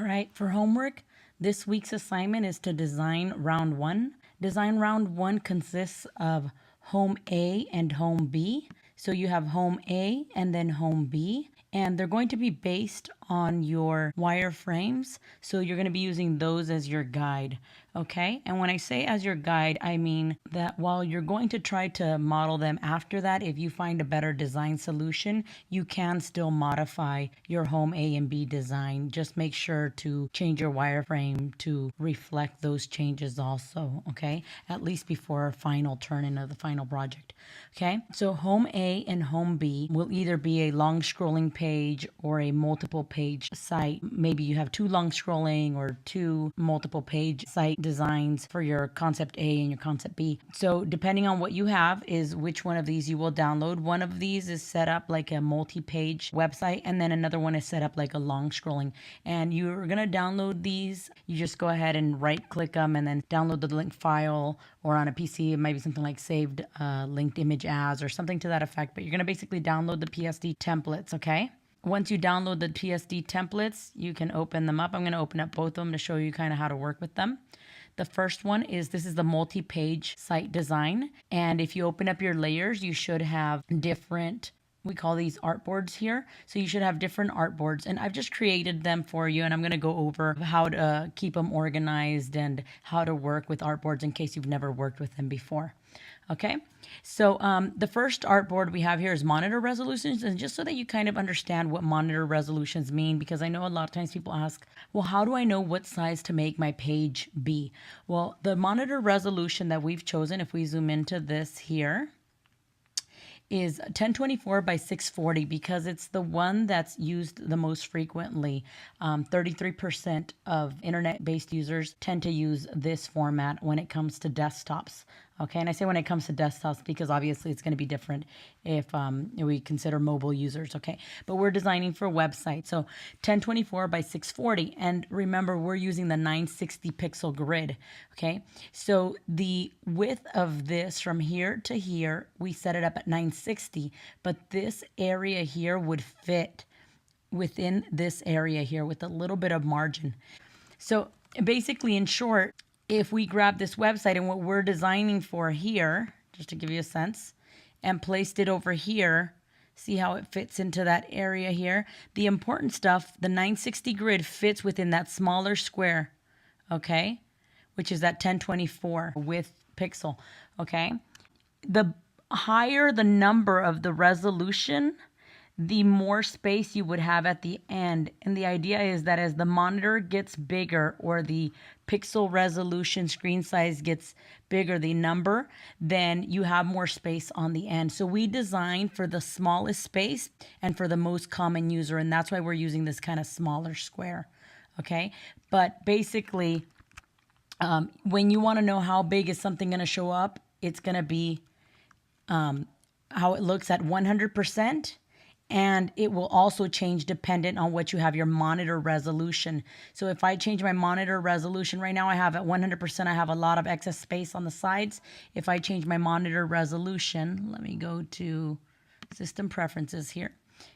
right, for homework, this week's assignment is to design round one. Design round one consists of home A and home B. So you have home A and then home B, and they're going to be based on your wireframes. So you're going to be using those as your guide. Okay, and when I say as your guide, I mean that while you're going to try to model them after that, if you find a better design solution, you can still modify your home A and B design. Just make sure to change your wireframe to reflect those changes also, okay? At least before final turn-in of the final project, okay? So home A and home B will either be a long scrolling page or a multiple page site. Maybe you have two long scrolling or two multiple page site designs for your concept A and your concept B. So depending on what you have is which one of these you will download. One of these is set up like a multi-page website, and then another one is set up like a long scrolling. And you're going to download these. You just go ahead and right click them and then download the link file, or on a PC, it might be something like saved linked image as or something to that effect. But you're going to basically download the PSD templates, okay? Once you download the PSD templates, you can open them up. I'm going to open up both of them to show you kind of how to work with them. The first one is, this is the multi-page site design. And if you open up your layers, you should have different, we call these artboards here. So you should have different artboards, and I've just created them for you. And I'm going to go over how to keep them organized and how to work with artboards in case you've never worked with them before. Okay, so the first artboard we have here is monitor resolutions, and just so that you kind of understand what monitor resolutions mean, because I know a lot of times people ask, well, how do I know what size to make my page be? Well, the monitor resolution that we've chosen, if we zoom into this here, is 1024 by 640 because it's the one that's used the most frequently. 33% of internet-based users tend to use this format when it comes to desktops. Okay, and I say when it comes to desktops because obviously it's going to be different if we consider mobile users. Okay, but we're designing for websites. So 1024 by 640. And remember, we're using the 960 pixel grid. Okay, so the width of this from here to here, we set it up at 960. But this area here would fit within this area here with a little bit of margin. So basically, in short, if we grab this website and what we're designing for here, just to give you a sense, and placed it over here, see how it fits into that area here? The important stuff, the 960 grid fits within that smaller square, okay, which is that 1024 width pixel, okay? The higher the number of the resolution, the more space you would have at the end. And the idea is that as the monitor gets bigger, or the pixel resolution screen size gets bigger, the number, then you have more space on the end. So we design for the smallest space and for the most common user, and that's why we're using this kind of smaller square, okay? But basically, when you want to know how big is something going to show up, it's going to be how it looks at 100%. And it will also change dependent on what you have your monitor resolution. So if I change my monitor resolution, right now I have at 100%, I have a lot of excess space on the sides. If I change my monitor resolution, let me go to system preferences here.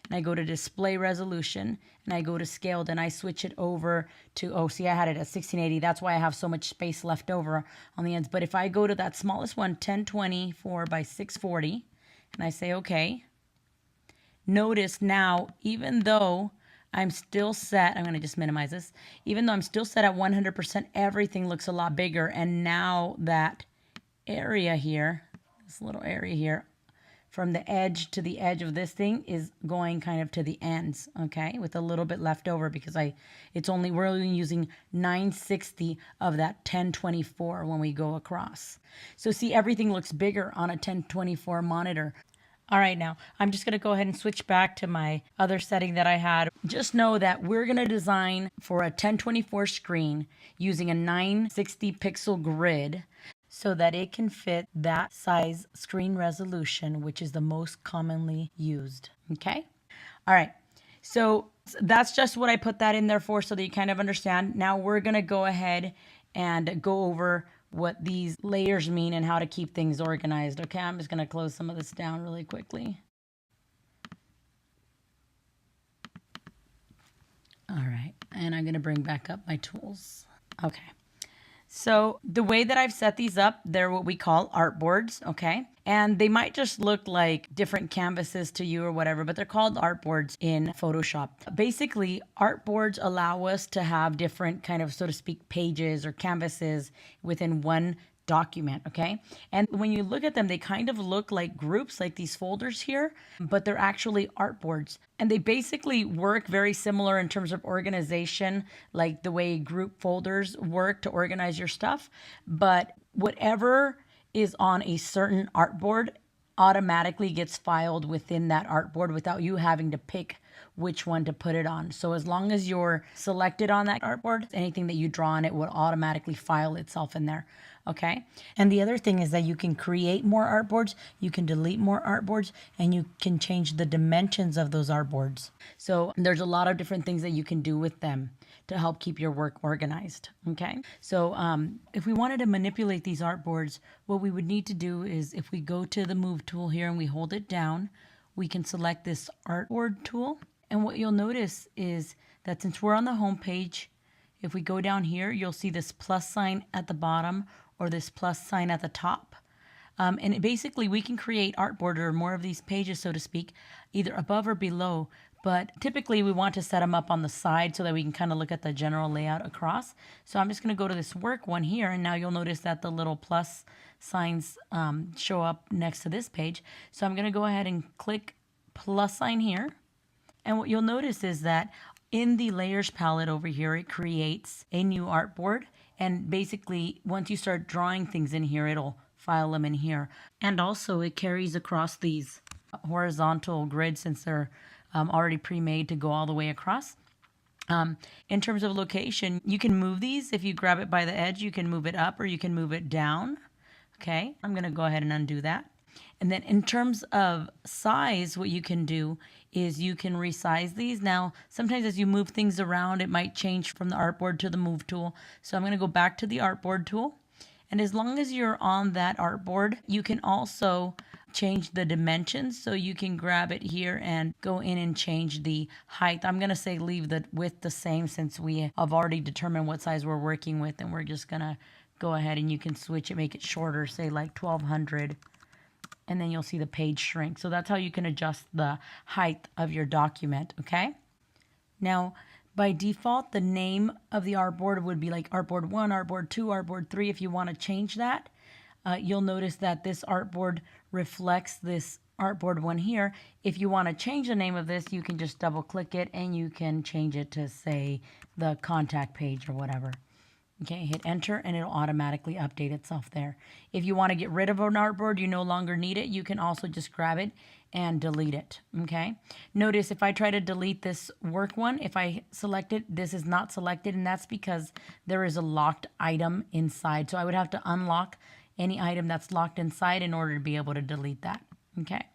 And I go to display resolution, and I go to scaled, and I switch it over to, oh, see, I had it at 1680. That's why I have so much space left over on the ends. But if I go to that smallest one, 1024 by 640, and I say, okay. Notice now, even though I'm still set, I'm going to just minimize this. Even though I'm still set at 100%, everything looks a lot bigger. And now that area here, this little area here, from the edge to the edge of this thing is going kind of to the ends, okay, with a little bit left over because we're only using 960 of that 1024 when we go across. So see, everything looks bigger on a 1024 monitor. All right, now I'm just going to go ahead and switch back to my other setting that I had. Just know that we're going to design for a 1024 screen using a 960 pixel grid so that it can fit that size screen resolution, which is the most commonly used. Okay? All right. So that's just what I put that in there for so that you kind of understand. Now we're going to go ahead and go over what these layers mean and how to keep things organized. Okay, I'm just going to close some of this down really quickly. All right. And I'm going to bring back up my tools. Okay. So the way that I've set these up, they're what we call artboards, okay? And they might just look like different canvases to you or whatever, but they're called artboards in Photoshop. Basically, artboards allow us to have different kind of, so to speak, pages or canvases within one document, okay? And when you look at them, they kind of look like groups, like these folders here, but they're actually artboards. And they basically work very similar in terms of organization, like the way group folders work to organize your stuff. But whatever is on a certain artboard automatically gets filed within that artboard without you having to pick which one to put it on. So as long as you're selected on that artboard, anything that you draw on it will automatically file itself in there. Okay. And the other thing is that you can create more artboards, you can delete more artboards, and you can change the dimensions of those artboards. So there's a lot of different things that you can do with them to help keep your work organized. Okay. So if we wanted to manipulate these artboards, what we would need to do is if we go to the move tool here and we hold it down, we can select this artboard tool. And what you'll notice is that since we're on the home page, if we go down here, you'll see this plus sign at the bottom or this plus sign at the top. And basically we can create artboard or more of these pages, so to speak, either above or below. But typically we want to set them up on the side so that we can kind of look at the general layout across. So I'm just going to go to this work one here, and now you'll notice that the little plus signs show up next to this page. So I'm going to go ahead and click plus sign here. And what you'll notice is that in the layers palette over here, it creates a new artboard. And basically, once you start drawing things in here, it'll file them in here. And also it carries across these horizontal grids since they're already pre-made to go all the way across. In terms of location, you can move these. If you grab it by the edge, you can move it up or you can move it down. Okay, I'm going to go ahead and undo that. And then in terms of size, what you can do is you can resize these. Now, sometimes as you move things around, it might change from the artboard to the move tool. So I'm going to go back to the artboard tool. And as long as you're on that artboard, you can also change the dimensions. So you can grab it here and go in and change the height. I'm going to say leave the width the same since we have already determined what size we're working with. And we're just going to go ahead and you can switch it, make it shorter, say like 1200. And then you'll see the page shrink. So that's how you can adjust the height of your document, okay? Now, by default, the name of the artboard would be like artboard 1, artboard 2, artboard 3. If you want to change that, you'll notice that this artboard reflects this artboard 1 here. If you want to change the name of this, you can just double click it and you can change it to, say, the contact page or whatever. Okay, hit enter and it'll automatically update itself there. If you want to get rid of an artboard, you no longer need it, you can also just grab it and delete it, okay? Notice if I try to delete this work one, if I select it, this is not selected, and that's because there is a locked item inside. So I would have to unlock any item that's locked inside in order to be able to delete that, okay?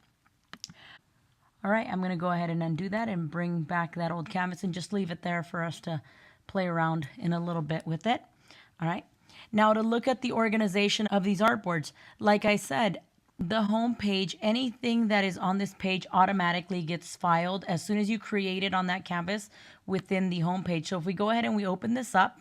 All right, I'm going to go ahead and undo that and bring back that old canvas and just leave it there for us to play around in a little bit with it. All right. Now to look at the organization of these artboards, like I said, the home page, anything that is on this page automatically gets filed as soon as you create it on that canvas within the home page. So if we go ahead and we open this up,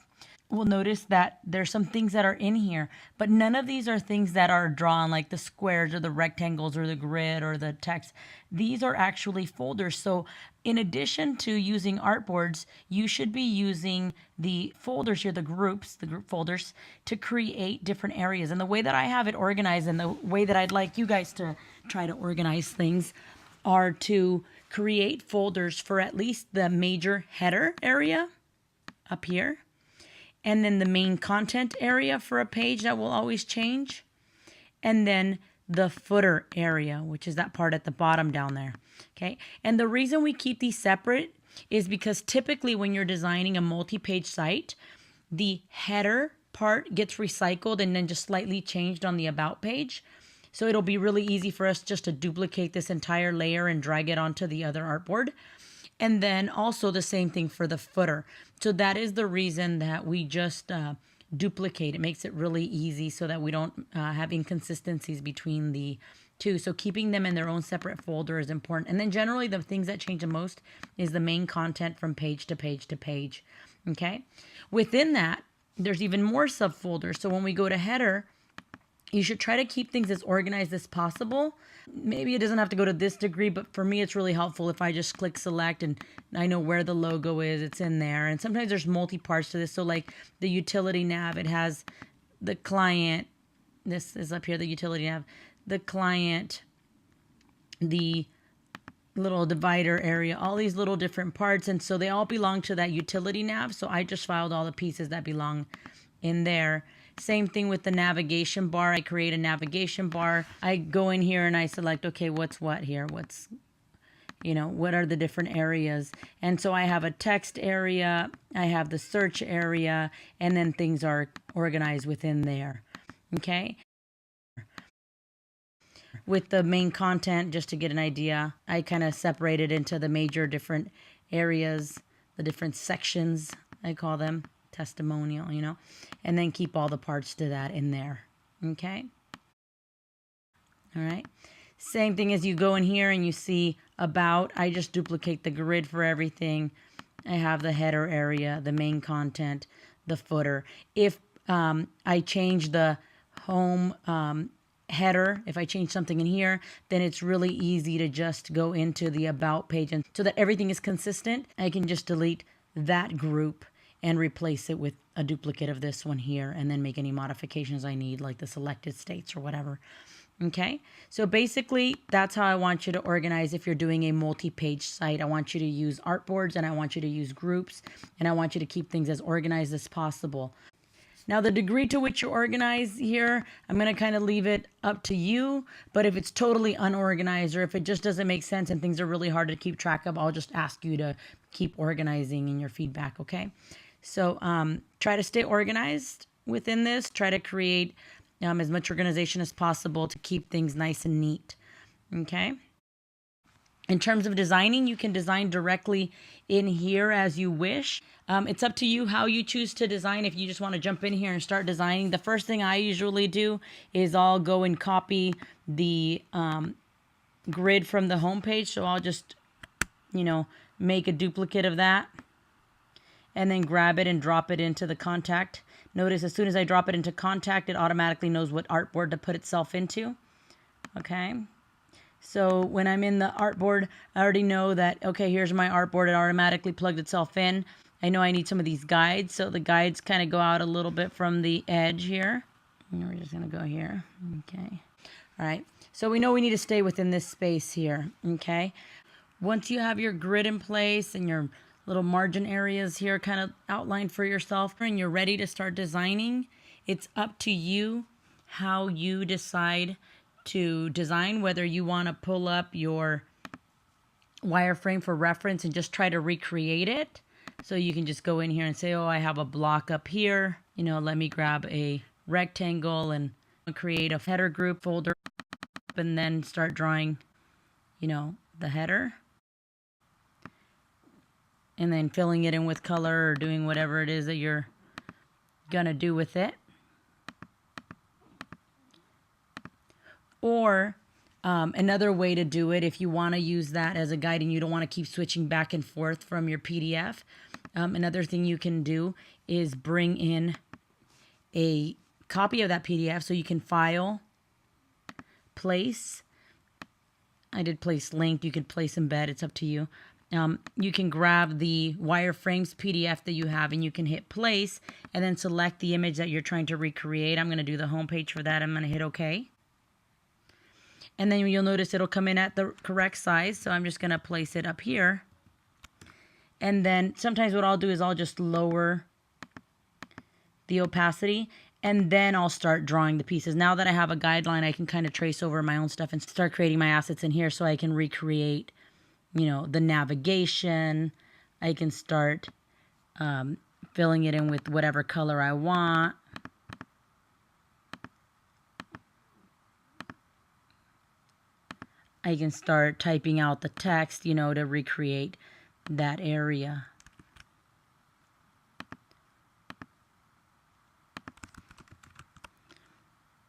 we'll notice that there's some things that are in here, but none of these are things that are drawn like the squares or the rectangles or the grid or the text. These are actually folders. So in addition to using artboards, you should be using the folders here, the group folders, to create different areas. And the way that I have it organized and the way that I'd like you guys to try to organize things are to create folders for at least the major header area up here. And then the main content area for a page that will always change. And then the footer area, which is that part at the bottom down there. Okay. And the reason we keep these separate is because typically when you're designing a multi-page site, the header part gets recycled and then just slightly changed on the about page. So it'll be really easy for us just to duplicate this entire layer and drag it onto the other artboard. And then also the same thing for the footer. So that is the reason that we just duplicate. It makes it really easy so that we don't have inconsistencies between the two. So keeping them in their own separate folder is important. And then generally the things that change the most is the main content from page to page to page. Okay. Within that, there's even more subfolders. So when we go to header, you should try to keep things as organized as possible. Maybe it doesn't have to go to this degree, but for me, it's really helpful if I just click select and I know where the logo is, it's in there. And sometimes there's multi-parts to this. So like the utility nav, it has the client. This is up here, the utility nav, the client, the little divider area, all these little different parts. And so they all belong to that utility nav. So I just filed all the pieces that belong in there. Same thing with the navigation bar. I create a navigation bar. I go in here and I select, okay, what's what here? What's, what are the different areas? And so I have a text area, I have the search area, and then things are organized within there. Okay. With the main content, just to get an idea, I kind of separate it into the major different areas, the different sections, I call them, testimonial, and then keep all the parts to that in there. Okay. All right. Same thing as you go in here and you see about, I just duplicate the grid for everything. I have the header area, the main content, the footer. If I change the home header, if I change something in here, then it's really easy to just go into the about page. And so that everything is consistent, I can just delete that group and replace it with a duplicate of this one here and then make any modifications I need, like the selected states or whatever. Okay, so basically that's how I want you to organize if you're doing a multi-page site. I want you to use artboards and I want you to use groups and I want you to keep things as organized as possible. Now, the degree to which you organize here, I'm going to kind of leave it up to you. But if it's totally unorganized or if it just doesn't make sense and things are really hard to keep track of, I'll just ask you to keep organizing in your feedback, okay? So try to stay organized within this. Try to create as much organization as possible to keep things nice and neat, okay? In terms of designing, you can design directly in here as you wish. It's up to you how you choose to design. If you just want to jump in here and start designing, the first thing I usually do is I'll go and copy the grid from the home page. So I'll just, make a duplicate of that and then grab it and drop it into the contact. Notice as soon as I drop it into contact, it automatically knows what artboard to put itself into. Okay. So when I'm in the artboard, I already know that, okay, here's my artboard. It automatically plugged itself in. I know I need some of these guides. So the guides kind of go out a little bit from the edge here. And we're just going to go here. Okay. All right. So we know we need to stay within this space here. Okay. Once you have your grid in place and your little margin areas here kind of outlined for yourself and you're ready to start designing, it's up to you how you decide to design, whether you want to pull up your wireframe for reference and just try to recreate it. So you can just go in here and say, oh, I have a block up here. Let me grab a rectangle and create a header group folder and then start drawing, the header. And then filling it in with color or doing whatever it is that you're going to do with it. Or another way to do it, if you want to use that as a guide and you don't want to keep switching back and forth from your PDF, another thing you can do is bring in a copy of that PDF. So you can file, place. I did place linked. You could place embed. It's up to you. You can grab the wireframes PDF that you have and you can hit place and then select the image that you're trying to recreate. I'm going to do the home page for that. I'm going to hit OK. And then you'll notice it'll come in at the correct size. So I'm just going to place it up here. And then sometimes what I'll do is I'll just lower the opacity and then I'll start drawing the pieces. Now that I have a guideline, I can kind of trace over my own stuff and start creating my assets in here so I can recreate, the navigation. I can start filling it in with whatever color I want. I can start typing out the text, to recreate that area.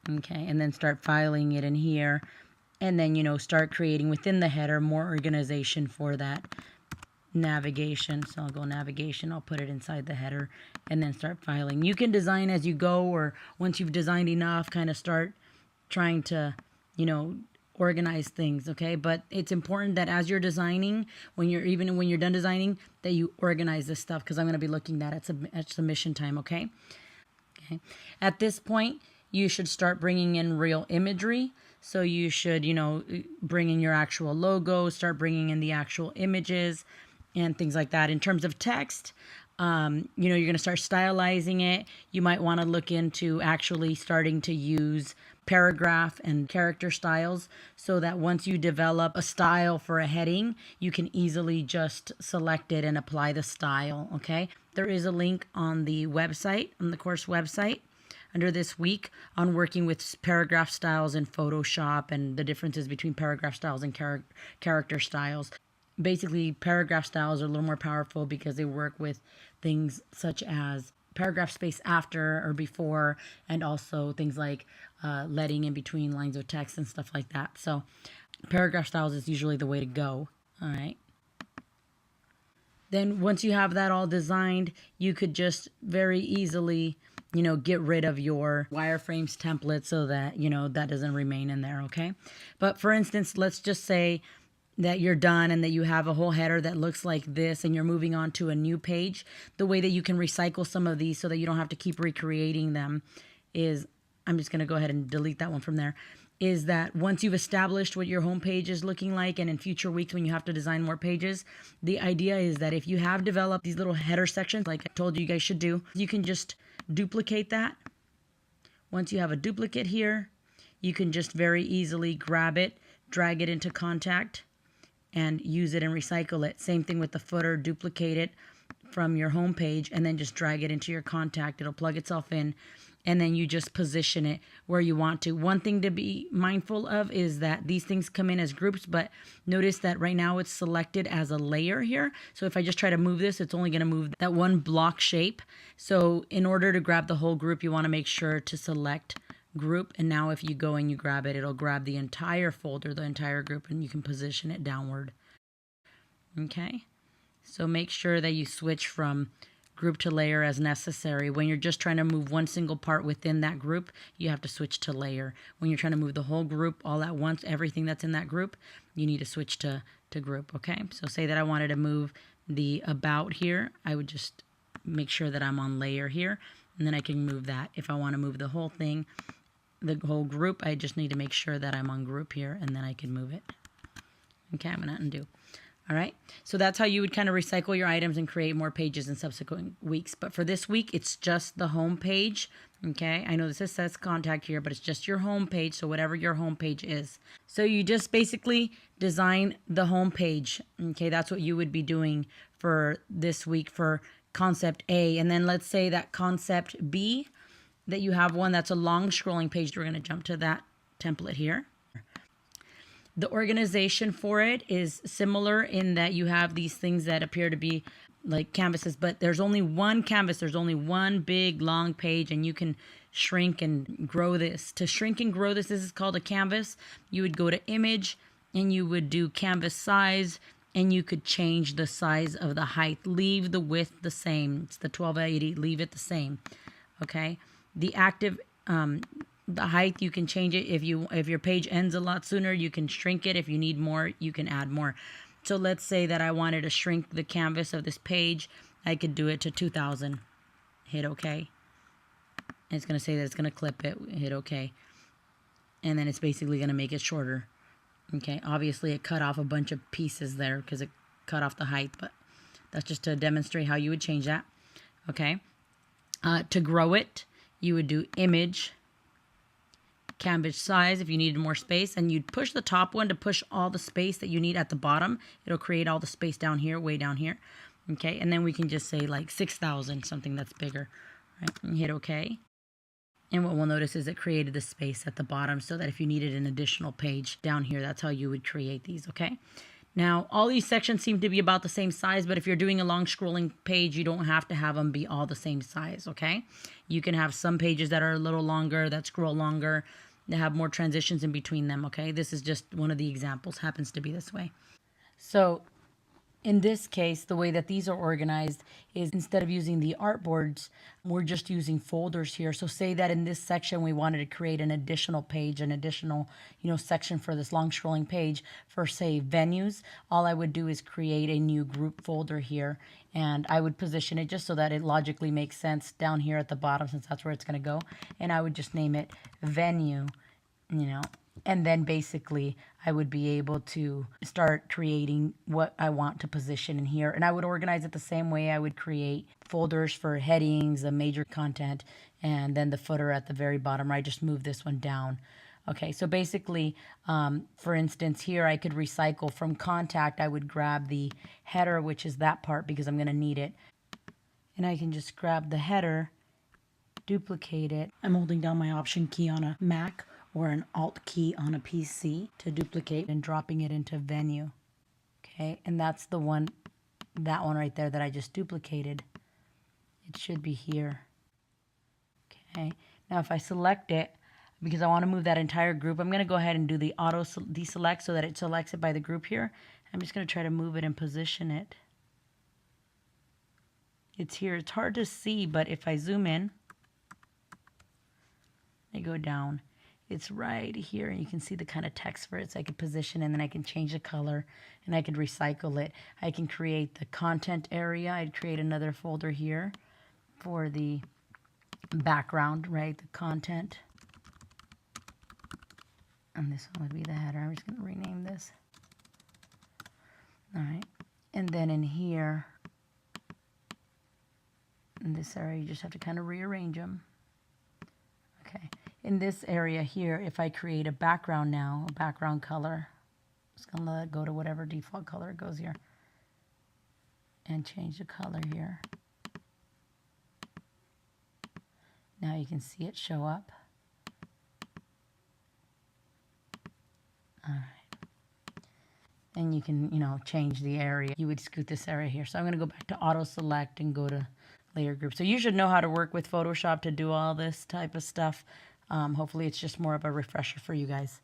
Okay, and then start filing it in here. And then, start creating within the header more organization for that navigation. So I'll go navigation, I'll put it inside the header and then start filing. You can design as you go, or once you've designed enough, kind of start trying to, organize things, okay? But it's important that as you're designing, when you're done designing, that you organize this stuff, because I'm going to be looking at submission time, okay? Okay. At this point, you should start bringing in real imagery. So you should, bring in your actual logo, start bringing in the actual images and things like that. In terms of text, you're going to start stylizing it. You might want to look into actually starting to use paragraph and character styles, so that once you develop a style for a heading, you can easily just select it and apply the style, okay? There is a link on the website, on the course website, under this week on working with paragraph styles in Photoshop and the differences between paragraph styles and character styles. Basically, paragraph styles are a little more powerful because they work with things such as paragraph space after or before, and also things like letting in between lines of text and stuff like that. So paragraph styles is usually the way to go. All right. Then once you have that all designed, you could just very easily, get rid of your wireframes template so that, that doesn't remain in there, okay? But for instance, let's just say that you're done and that you have a whole header that looks like this and you're moving on to a new page. The way that you can recycle some of these so that you don't have to keep recreating them is, I'm just going to go ahead and delete that one from there, is that once you've established what your home page is looking like, and in future weeks when you have to design more pages, the idea is that if you have developed these little header sections, like I told you guys should do, you can just duplicate that. Once you have a duplicate here, you can just very easily grab it, drag it into contact, and use it and recycle it. Same thing with the footer, duplicate it from your home page and then just drag it into your contact. It'll plug itself in, and then you just position it where you want to. One thing to be mindful of is that these things come in as groups, but notice that right now it's selected as a layer here. So if I just try to move this, it's only going to move that one block shape. So in order to grab the whole group, you want to make sure to select group, and now if you go and you grab it, it'll grab the entire folder, the entire group, and you can position it downward. Okay, so make sure that you switch from group to layer as necessary. When you're just trying to move one single part within that group, you have to switch to layer. When you're trying to move the whole group all at once, everything that's in that group, you need to switch to group. Okay, so say that I wanted to move the about here, I would just make sure that I'm on layer here, and then I can move that. If I want to move the whole thing, the whole group, I just need to make sure that I'm on group here, and then I can move it. Okay, I'm going to undo. All right, so that's how you would kind of recycle your items and create more pages in subsequent weeks. But for this week, it's just the home page. Okay, I know this says contact here, but it's just your home page, so whatever your home page is. So you just basically design the home page. Okay, that's what you would be doing for this week for concept A. And then let's say that concept B, that you have one that's a long scrolling page. We're going to jump to that template here. The organization for it is similar in that you have these things that appear to be like canvases, but there's only one canvas. There's only one big long page, and you can shrink and grow this. To shrink and grow this is called a canvas. You would go to image and you would do canvas size, and you could change the size of the height. Leave the width the same. It's the 1280. Leave it the same. Okay. The active, the height, you can change it. If your page ends a lot sooner, you can shrink it. If you need more, you can add more. So let's say that I wanted to shrink the canvas of this page. I could do it to 2000. Hit OK. And it's going to say that it's going to clip it. Hit OK. And then it's basically going to make it shorter. Okay. Obviously, it cut off a bunch of pieces there because it cut off the height. But that's just to demonstrate how you would change that. Okay. To grow it, you would do image, canvas size if you needed more space, and you'd push the top one to push all the space that you need at the bottom. It'll create all the space down here, way down here. Okay, and then we can just say like 6,000, something that's bigger, right? And hit OK. And what we'll notice is it created the space at the bottom so that if you needed an additional page down here, that's how you would create these, okay? Now, all these sections seem to be about the same size, but if you're doing a long scrolling page, you don't have to have them be all the same size, okay? You can have some pages that are a little longer, that scroll longer, that have more transitions in between them, okay? This is just one of the examples, happens to be this way. So In this case, the way that these are organized is instead of using the artboards, we're just using folders here. So say that in this section, we wanted to create an additional page, an additional, section for this long scrolling page for say venues. All I would do is create a new group folder here, and I would position it just so that it logically makes sense down here at the bottom, since that's where it's going to go. And I would just name it venue, and then basically I would be able to start creating what I want to position in here. And I would organize it the same way I would create folders for headings, the major content, and then the footer at the very bottom, right? Just move this one down. Okay, so basically, for instance, here I could recycle from contact. I would grab the header, which is that part because I'm going to need it. And I can just grab the header, duplicate it. I'm holding down my Option key on a Mac or an Alt key on a PC to duplicate and dropping it into venue. Okay, and that's the one, that one right there that I just duplicated. It should be here. Okay, now if I select it, because I want to move that entire group, I'm going to go ahead and do the auto deselect so that it selects it by the group here. I'm just going to try to move it and position it. It's here. It's hard to see, but if I zoom in, I go down, it's right here, and you can see the kind of text for it. So I could position, and then I can change the color, and I could recycle it. I can create the content area. I'd create another folder here for the background, right? The content. And this one would be the header. I'm just going to rename this. All right. And then in here, in this area, you just have to kind of rearrange them. Okay. In this area here, if I create a background now, a background color, I'm just going to let it go to whatever default color it goes here. And change the color here. Now you can see it show up. All right. And you can, change the area. You would scoot this area here. So I'm going to go back to auto select and go to layer group. So you should know how to work with Photoshop to do all this type of stuff. Hopefully it's just more of a refresher for you guys.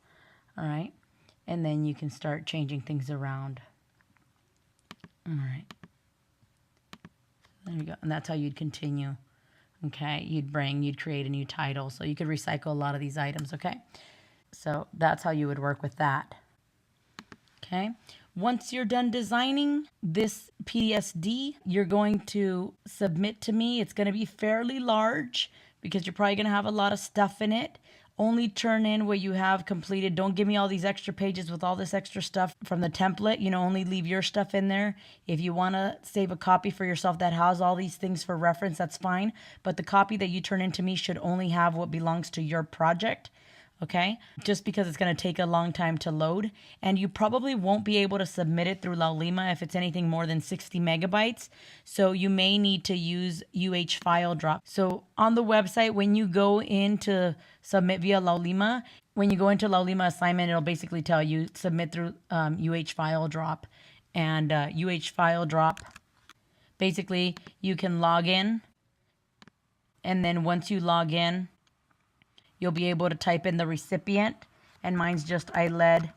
All right. And then you can start changing things around. All right. There you go. And that's how you'd continue. Okay. You'd create a new title. So you could recycle a lot of these items. Okay. So that's how you would work with that. Okay. Once you're done designing this PSD, you're going to submit to me. It's going to be fairly large because you're probably going to have a lot of stuff in it. Only turn in what you have completed. Don't give me all these extra pages with all this extra stuff from the template. Only leave your stuff in there. If you want to save a copy for yourself that has all these things for reference, that's fine. But the copy that you turn in to me should only have what belongs to your project. Okay, just because it's going to take a long time to load, and you probably won't be able to submit it through Laulima if it's anything more than 60 megabytes. So you may need to use file drop. So on the website, when you go in to submit via Laulima, when you go into Laulima assignment, it'll basically tell you submit through file drop. And file drop, basically you can log in, and then once you log in, you'll be able to type in the recipient, and mine's just ILED,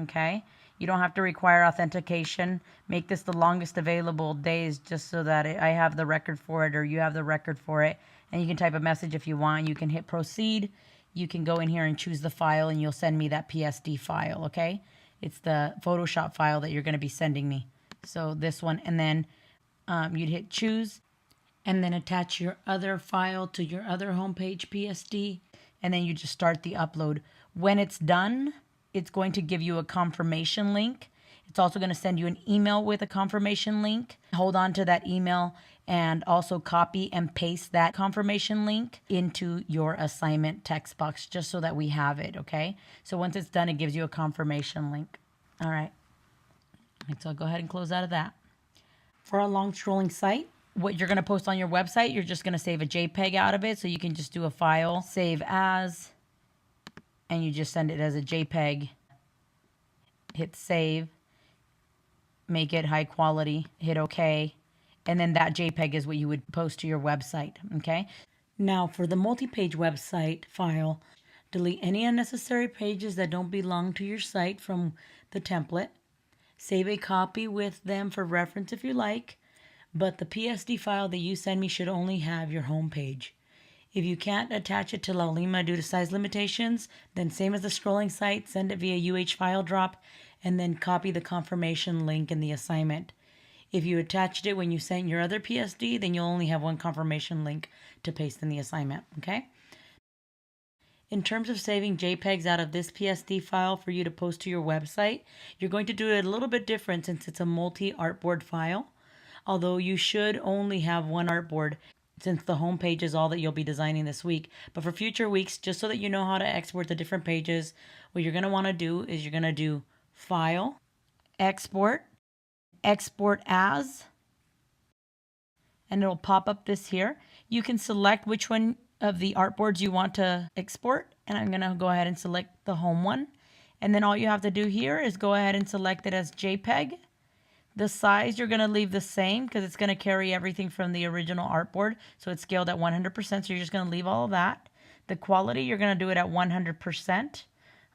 okay? You don't have to require authentication. Make this the longest available days just so that I have the record for it or you have the record for it. And you can type a message if you want. You can hit proceed. You can go in here and choose the file, and you'll send me that PSD file, okay? It's the Photoshop file that you're going to be sending me. So this one, and then you'd hit choose, and then attach your other file to your other homepage PSD. And then you just start the upload. When it's done, it's going to give you a confirmation link. It's also going to send you an email with a confirmation link. Hold on to that email and also copy and paste that confirmation link into your assignment text box just so that we have it, okay? So once it's done, it gives you a confirmation link. All right. So I'll go ahead and close out of that. For a long scrolling site, what you're going to post on your website, you're just going to save a JPEG out of it. So you can just do a file, save as, and you just send it as a JPEG. Hit save, make it high quality, hit OK. And then that JPEG is what you would post to your website, okay? Now for the multi-page website file, delete any unnecessary pages that don't belong to your site from the template. Save a copy with them for reference if you like, but the PSD file that you send me should only have your home page. If you can't attach it to Laulima due to size limitations, then same as the scrolling site, send it via UH file drop and then copy the confirmation link in the assignment. If you attached it when you sent your other PSD, then you'll only have one confirmation link to paste in the assignment, okay? In terms of saving JPEGs out of this PSD file for you to post to your website, you're going to do it a little bit different since it's a multi-artboard file. Although you should only have one artboard since the home page is all that you'll be designing this week. But for future weeks, just so that you know how to export the different pages, what you're going to want to do is you're going to do File, Export, Export As, and it'll pop up this here. You can select which one of the artboards you want to export, and I'm going to go ahead and select the home one. And then all you have to do here is go ahead and select it as JPEG. The size you're going to leave the same because it's going to carry everything from the original artboard. So it's scaled at 100%. So you're just going to leave all of that. The quality, you're going to do it at 100%.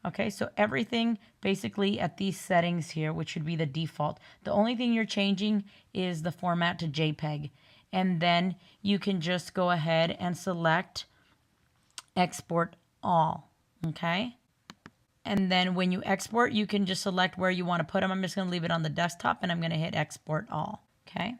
Okay, so everything basically at these settings here, which should be the default. The only thing you're changing is the format to JPEG. And then you can just go ahead and select Export All. Okay. And then when you export, you can just select where you want to put them. I'm just going to leave it on the desktop and I'm going to hit Export All. Okay.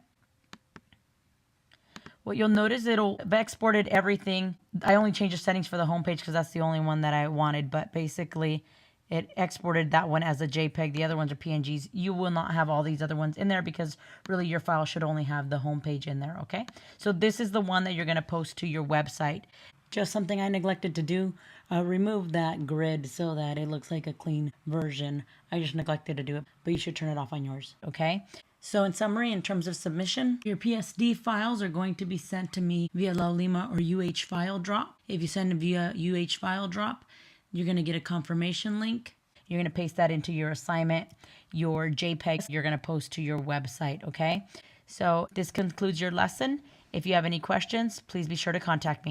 What you'll notice, it'll have exported everything. I only changed the settings for the home page because that's the only one that I wanted. But basically, it exported that one as a JPEG. The other ones are PNGs. You will not have all these other ones in there because really your file should only have the home page in there. Okay. So this is the one that you're going to post to your website. Just something I neglected to do, remove that grid so that it looks like a clean version. I just neglected to do it, but you should turn it off on yours, okay? So in summary, in terms of submission, your PSD files are going to be sent to me via Laulima or UH file drop. If you send it via UH file drop, you're going to get a confirmation link. You're going to paste that into your assignment, your JPEG you're going to post to your website, okay? So this concludes your lesson. If you have any questions, please be sure to contact me.